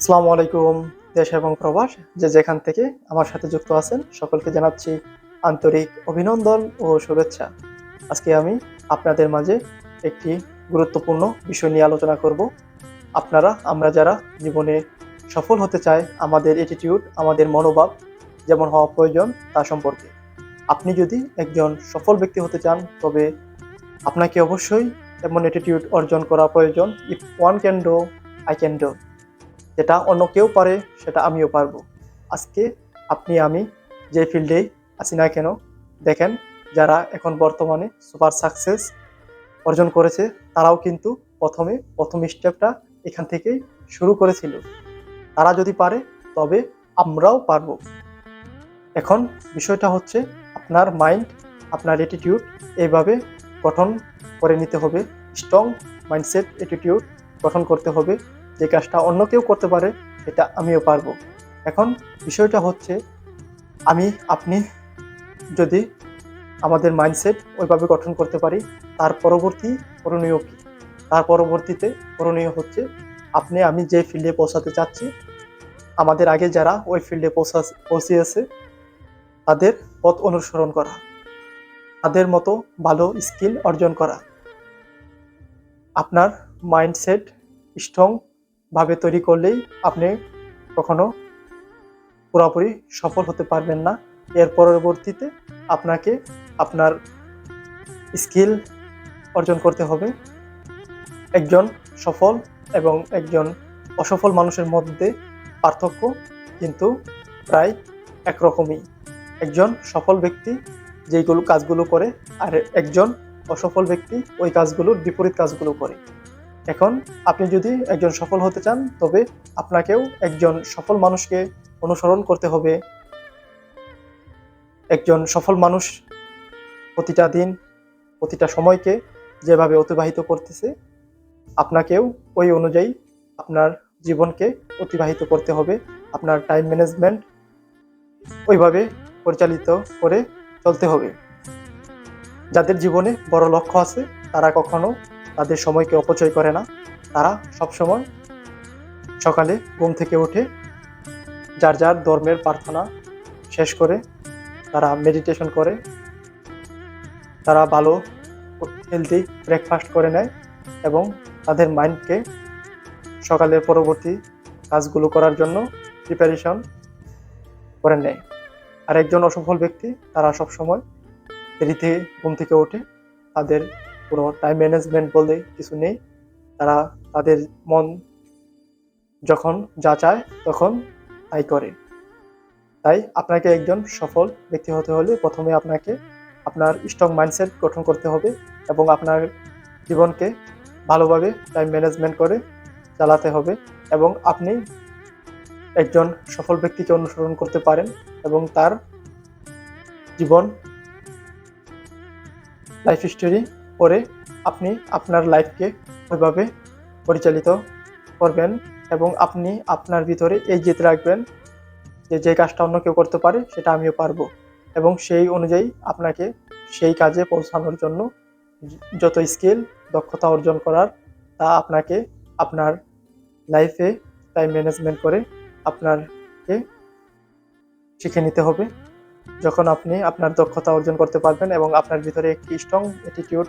আসসালামু আলাইকুম। দেশ এবং প্রবাস যে যেখান থেকে আমার সাথে যুক্ত আছেন সকলকে জানাচ্ছি আন্তরিক অভিনন্দন ও শুভেচ্ছা। আজকে আমি আপনাদের মাঝে একটি গুরুত্বপূর্ণ বিষয় নিয়ে আলোচনা করব। আমরা যারা জীবনে সফল হতে চাই, আমাদের অ্যাটিটিউড, আমাদের মনোভাব যেমন হওয়া প্রয়োজন তা সম্পর্কে। আপনি যদি একজন সফল ব্যক্তি হতে চান, তবে আপনাকে অবশ্যই এমন অ্যাটিটিউড অর্জন করা প্রয়োজন। If one can do, I can do. যেটা অন্য কেউ পারে সেটা আমিও পারবো। আজকে আমি যে ফিল্ডেই আছি না কেন, দেখেন যারা এখন বর্তমানে সুপার সাকসেস অর্জন করেছে, তারাও কিন্তু প্রথম স্টেপটা এখান থেকেই শুরু করেছিল। তারা যদি পারে, তবে আমরাও পারবো। এখন বিষয়টা হচ্ছে আপনার মাইন্ড, আপনার অ্যাটিটিউড এইভাবে গঠন করে নিতে হবে। স্ট্রং মাইন্ডসেট, অ্যাটিটিউড গঠন করতে হবে। যে কাজটা অন্য কেউ করতে পারে সেটা আমিও পারবো। এখন বিষয়টা হচ্ছে, আপনি যদি আমাদের মাইন্ডসেট ওইভাবে গঠন করতে পারি, তার করণীয় কি? তার পরবর্তীতে করণীয় হচ্ছে, আমি যে ফিল্ডে পৌঁছাতে চাচ্ছি, আমাদের আগে যারা ওই ফিল্ডে পৌঁছিয়েছে তাদের পথ অনুসরণ করা, তাদের মতো ভালো স্কিল অর্জন করা। আপনার মাইন্ডসেট স্ট্রং ভাবে তৈরি করলেই আপনি কখনো পুরোপুরি সফল হতে পারবেন না। এর পরবর্তীতে আপনাকে আপনার স্কিল অর্জন করতে হবে। একজন সফল এবং একজন অসফল মানুষের মধ্যে পার্থক্য কিন্তু প্রায় একরকমই। একজন সফল ব্যক্তি যেইগুলো কাজগুলো করে, আর একজন অসফল ব্যক্তি ওই কাজগুলোর বিপরীত কাজগুলো করে। এখন আপনি যদি একজন সফল হতে চান, তবে আপনাকেও একজন সফল মানুষকে অনুসরণ করতে হবে। একজন সফল মানুষ প্রতিটা দিন, প্রতিটা সময়কে যেভাবে অতিবাহিত করতেছে, আপনাকেও ওই অনুযায়ী আপনার জীবনকে অতিবাহিত করতে হবে। আপনার টাইম ম্যানেজমেন্ট ওইভাবে পরিচালিত করে চলতে হবে। যাদের জীবনে বড় লক্ষ্য আছে, তারা কখনো তাদের সময়কে অপচয় করে না। তারা সবসময় সকালে ঘুম থেকে উঠে যার যার ধর্মের প্রার্থনা শেষ করে তারা মেডিটেশন করে, তারা ভালো হেলদি ব্রেকফাস্ট করে নেয় এবং তাদের মাইন্ডকে সকালের পরবর্তী কাজগুলো করার জন্য প্রিপারেশন করে নেয়। আর একজন অসফল ব্যক্তি, তারা সবসময় দেরিতে ঘুম থেকে ওঠে, তাদের কোনো টাইম ম্যানেজমেন্ট বলতে কিছু নেই। তারা তাদের মন যখন যা চায় তখন তাই করে। তাই আপনাকে একজন সফল ব্যক্তি হতে হলে প্রথমে আপনাকে আপনার স্ট্রং মাইন্ডসেট গঠন করতে হবে এবং আপনার জীবনকে ভালোভাবে টাইম ম্যানেজমেন্ট করে চালাতে হবে। এবং আপনি একজন সফল ব্যক্তিকে অনুসরণ করতে পারেন এবং তার জীবন লাইফ স্টোরি করে আপনি আপনার লাইফকে ওইভাবে পরিচালিত করবেন এবং আপনি আপনার ভিতরে এই জেদ রাখবেন যে যে কাজটা অন্য কেউ করতে পারে সেটা আমিও পারবো, এবং সেই অনুযায়ী আপনাকে সেই কাজে পৌঁছানোর জন্য যত স্কিল, দক্ষতা অর্জন করার, তা আপনাকে আপনার লাইফে টাইম ম্যানেজমেন্ট করে আপনাকে শিখে নিতে হবে। যখন আপনি আপনার দক্ষতা অর্জন করতে পারবেন এবং আপনার ভিতরে একটি স্ট্রং অ্যাটিটিউড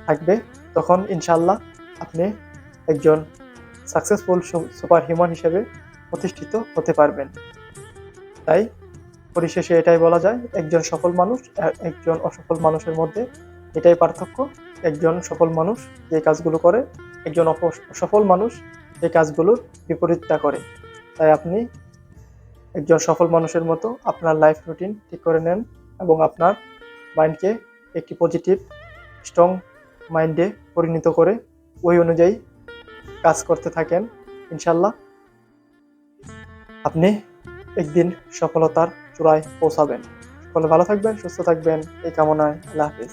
থাকবে, তখন ইনশাল্লাহ আপনি একজন সাকসেসফুল সুপার হিউম্যান হিসেবে প্রতিষ্ঠিত হতে পারবেন। তাই পরিশেষে এটাই বলা যায়, একজন সফল মানুষ আর একজন অসফল মানুষের মধ্যে এটাই পার্থক্য। একজন সফল মানুষ যে কাজগুলো করে, একজন অসফল মানুষ যে কাজগুলোর বিপরীতটা করে। তাই আপনি একজন সফল মানুষের মতো আপনার লাইফ রুটিন ঠিক করে নেন এবং আপনার মাইন্ডকে একটি পজিটিভ স্ট্রং মাইন্ডে পরিণত করে ওই অনুযায়ী কাজ করতে থাকেন। ইনশাল্লাহ আপনি একদিন সফলতার চূড়ায় পৌঁছাবেন। সকলে ভালো থাকবেন, সুস্থ থাকবেন এই কামনায়। আল্লাহ হাফেজ।